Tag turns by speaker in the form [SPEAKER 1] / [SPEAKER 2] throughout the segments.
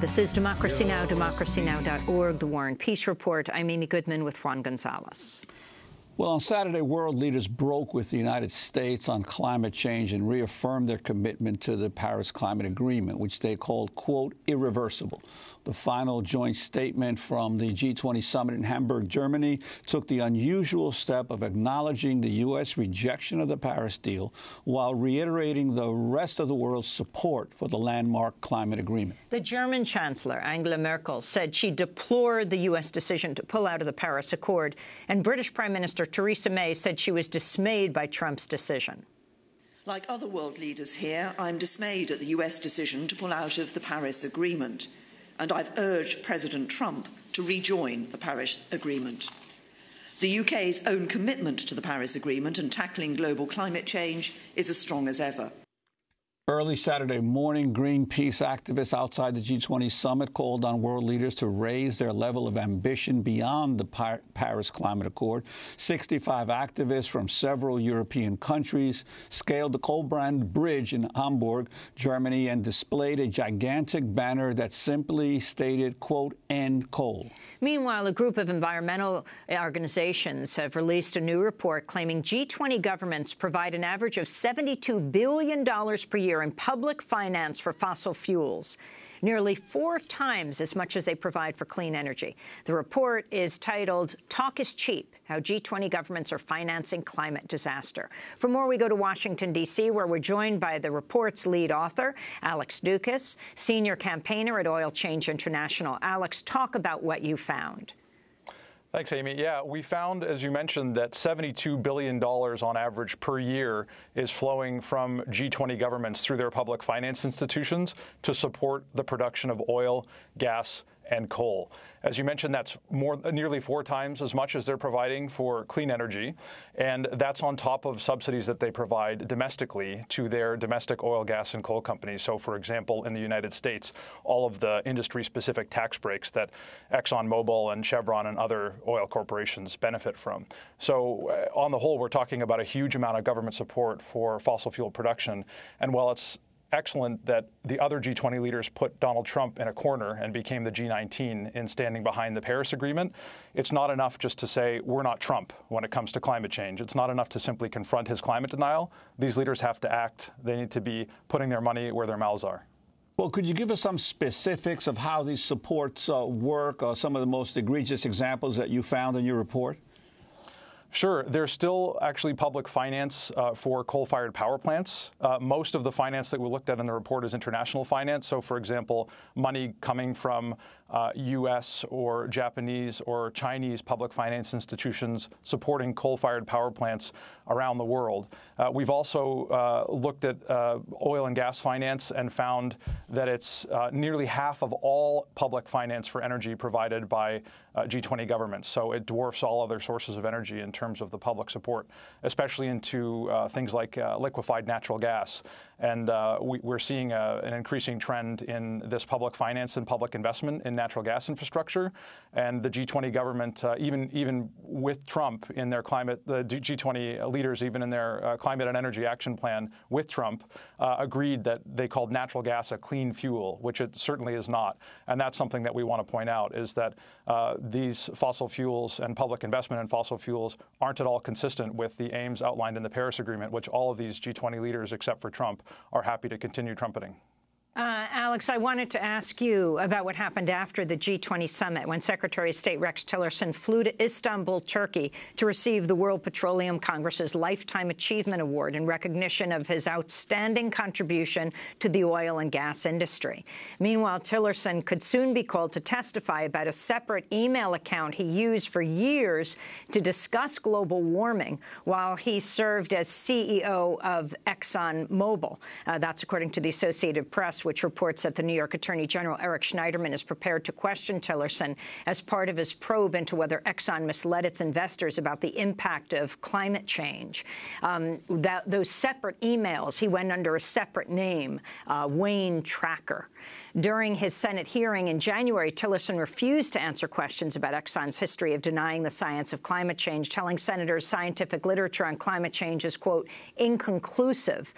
[SPEAKER 1] This is Democracy Now!, democracynow.org, The War and Peace Report. I'm Amy Goodman with Juan Gonzalez.
[SPEAKER 2] Well, on Saturday, world leaders broke with the United States on climate change and reaffirmed their commitment to the Paris Climate Agreement, which they called, quote, irreversible. The final joint statement from the G20 summit in Hamburg, Germany, took the unusual step of acknowledging the U.S. rejection of the Paris deal while reiterating the rest of the world's support for the landmark climate agreement.
[SPEAKER 1] The German Chancellor, Angela Merkel, said she deplored the U.S. decision to pull out of the Paris Accord, and British Prime Minister Theresa May said she was dismayed by Trump's decision.
[SPEAKER 3] Like other world leaders here, I'm dismayed at the U.S. decision to pull out of the Paris Agreement, and I've urged President Trump to rejoin the Paris Agreement. The UK's own commitment to the Paris Agreement and tackling global climate change is as strong as ever.
[SPEAKER 2] Early Saturday morning, Greenpeace activists outside the G20 summit called on world leaders to raise their level of ambition beyond the Paris Climate Accord. 65 activists from several European countries scaled the Kohlbrand Bridge in Hamburg, Germany, and displayed a gigantic banner that simply stated, quote, end coal.
[SPEAKER 1] Meanwhile, a group of environmental organizations have released a new report claiming G20 governments provide an average of $72 billion per year in public finance for fossil fuels, nearly 4 times as much as they provide for clean energy. The report is titled Talk is Cheap: How G20 Governments Are Financing Climate Disaster. For more, we go to Washington, D.C., where we're joined by the report's lead author, Alex Dukas, senior campaigner at Oil Change International. Alex, talk about what you found.
[SPEAKER 4] Thanks, Amy. Yeah, we found, as you mentioned, that $72 billion on average per year is flowing from G20 governments through their public finance institutions to support the production of oil, gas, and coal. As you mentioned, that's nearly 4 times as much as they're providing for clean energy, and that's on top of subsidies that they provide domestically to their domestic oil, gas, and coal companies. So, for example, in the United States, all of the industry-specific tax breaks that ExxonMobil and Chevron and other oil corporations benefit from. So, on the whole, we're talking about a huge amount of government support for fossil fuel production, and while it's excellent that the other G20 leaders put Donald Trump in a corner and became the G19 in standing behind the Paris Agreement, it's not enough just to say we're not Trump when it comes to climate change. It's not enough to simply confront his climate denial. These leaders have to act. They need to be putting their money where their mouths are.
[SPEAKER 2] Well, could you give us some specifics of how these supports work, or some of the most egregious examples that you found in your report?
[SPEAKER 4] Sure. There's still actually public finance for coal-fired power plants. Most of the finance that we looked at in the report is international finance. So, for example, money coming from U.S. or Japanese or Chinese public finance institutions supporting coal-fired power plants around the world. We've also looked at oil and gas finance and found that it's nearly half of all public finance for energy provided by G20 governments. So it dwarfs all other sources of energy in terms of the public support, especially into things like liquefied natural gas. And we're seeing an increasing trend in this public finance and public investment in natural gas infrastructure. And the G20 government, even with Trump in their climate, the G20 leaders, even in their climate and energy action plan with Trump, agreed that they called natural gas a clean fuel, which it certainly is not. And that's something that we want to point out, is that these fossil fuels and public investment in fossil fuels aren't at all consistent with the aims outlined in the Paris Agreement, which all of these G20 leaders, except for Trump, are happy to continue trumpeting.
[SPEAKER 1] Alex, I wanted to ask you about what happened after the G20 summit when Secretary of State Rex Tillerson flew to Istanbul, Turkey, to receive the World Petroleum Congress's Lifetime Achievement Award in recognition of his outstanding contribution to the oil and gas industry. Meanwhile, Tillerson could soon be called to testify about a separate email account he used for years to discuss global warming while he served as CEO of ExxonMobil. That's according to the Associated Press, which reports that the New York Attorney General Eric Schneiderman is prepared to question Tillerson as part of his probe into whether Exxon misled its investors about the impact of climate change. Those separate emails, he went under a separate name, Wayne Tracker. During his Senate hearing in January, Tillerson refused to answer questions about Exxon's history of denying the science of climate change, telling senators scientific literature on climate change is, quote, inconclusive.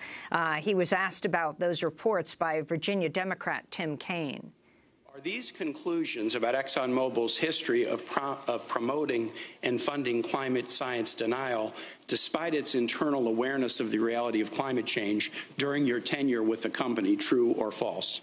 [SPEAKER 1] He was asked about those reports by Virginia Democrat Tim Kaine.
[SPEAKER 5] Are these conclusions about ExxonMobil's history of promoting and funding climate science denial, despite its internal awareness of the reality of climate change during your tenure with the company, true or false?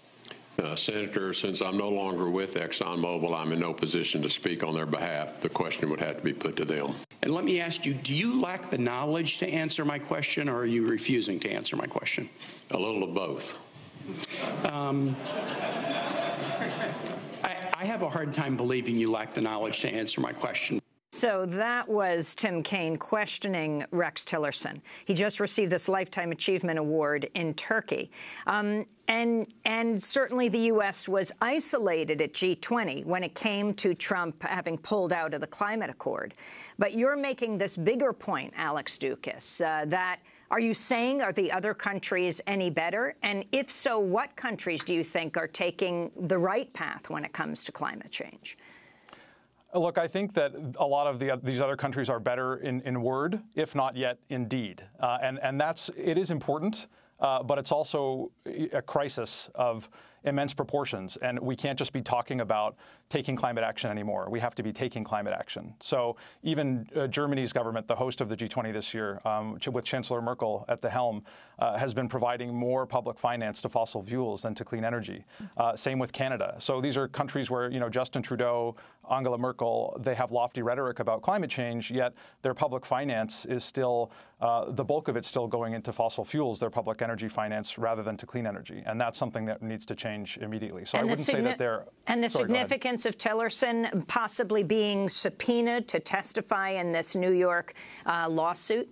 [SPEAKER 6] Senator, since I'm no longer with ExxonMobil, I'm in no position to speak on their behalf. The question would have to be put to them.
[SPEAKER 5] And let me ask you, do you lack the knowledge to answer my question, or are you refusing to answer my question?
[SPEAKER 6] A little of both.
[SPEAKER 5] I have a hard time believing you lack the knowledge to answer my question.
[SPEAKER 1] So that was Tim Kaine questioning Rex Tillerson. He just received this Lifetime Achievement Award in Turkey. And certainly the U.S. was isolated at G20 when it came to Trump having pulled out of the climate accord. But you're making this bigger point, Alex Dukas, that are you saying are the other countries any better? And if so, what countries do you think are taking the right path when it comes to climate change?
[SPEAKER 4] Look, I think that a lot of these other countries are better in word, if not yet in deed. And it is important, but it's also a crisis of immense proportions. And we can't just be talking about taking climate action anymore. We have to be taking climate action. So even Germany's government, the host of the G20 this year, with Chancellor Merkel at the helm, has been providing more public finance to fossil fuels than to clean energy. Same with Canada. So these are countries where, Justin Trudeau, Angela Merkel, they have lofty rhetoric about climate change, yet their public finance is still, the bulk of it's still going into fossil fuels, their public energy finance, rather than to clean energy. And that's something that needs to change immediately. So I wouldn't say that they're...
[SPEAKER 1] And the significance of Tillerson possibly being subpoenaed to testify in this New York lawsuit?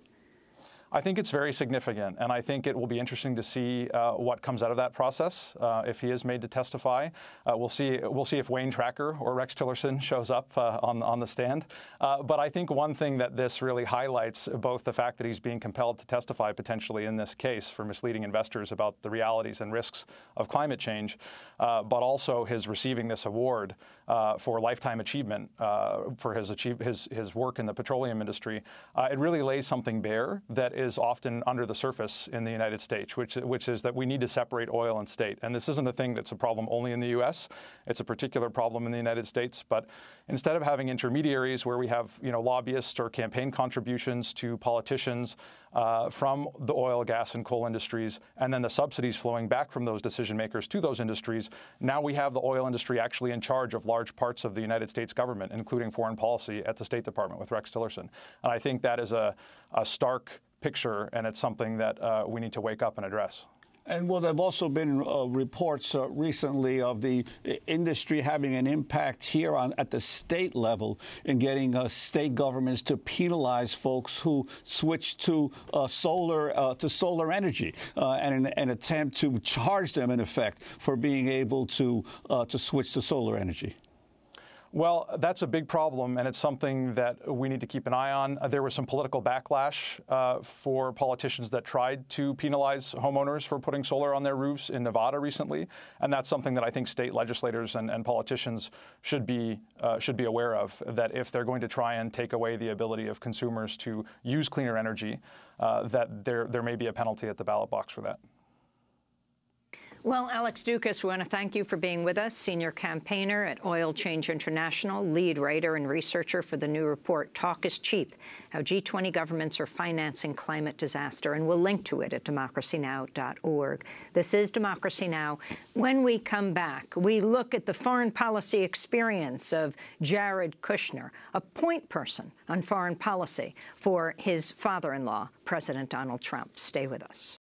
[SPEAKER 4] I think it's very significant, and I think it will be interesting to see what comes out of that process if he is made to testify. We'll see if Wayne Tracker or Rex Tillerson shows up on the stand. But I think one thing that this really highlights, both the fact that he's being compelled to testify potentially in this case for misleading investors about the realities and risks of climate change, but also his receiving this award for lifetime achievement for his work in the petroleum industry. It really lays something bare that is often under the surface in the United States, which is that we need to separate oil and state. And this isn't a thing that's a problem only in the U.S. It's a particular problem in the United States. But instead of having intermediaries where we have lobbyists or campaign contributions to politicians from the oil, gas, and coal industries, and then the subsidies flowing back from those decision makers to those industries, now we have the oil industry actually in charge of large parts of the United States government, including foreign policy at the State Department with Rex Tillerson. And I think that is a stark picture, and it's something that we need to wake up and address.
[SPEAKER 2] And well, there have also been reports recently of the industry having an impact here at the state level in getting state governments to penalize folks who switch to solar energy and an attempt to charge them, in effect, for being able to switch to solar energy.
[SPEAKER 4] Well, that's a big problem, and it's something that we need to keep an eye on. There was some political backlash for politicians that tried to penalize homeowners for putting solar on their roofs in Nevada recently, and that's something that I think state legislators and politicians should be aware of, that if they're going to try and take away the ability of consumers to use cleaner energy, that there may be a penalty at the ballot box for that.
[SPEAKER 1] Well, Alex Dukas, we want to thank you for being with us, senior campaigner at Oil Change International, lead writer and researcher for the new report, Talk is Cheap, How G20 Governments Are Financing Climate Disaster. And we'll link to it at democracynow.org. This is Democracy Now! When we come back, we look at the foreign policy experience of Jared Kushner, a point person on foreign policy for his father-in-law, President Donald Trump. Stay with us.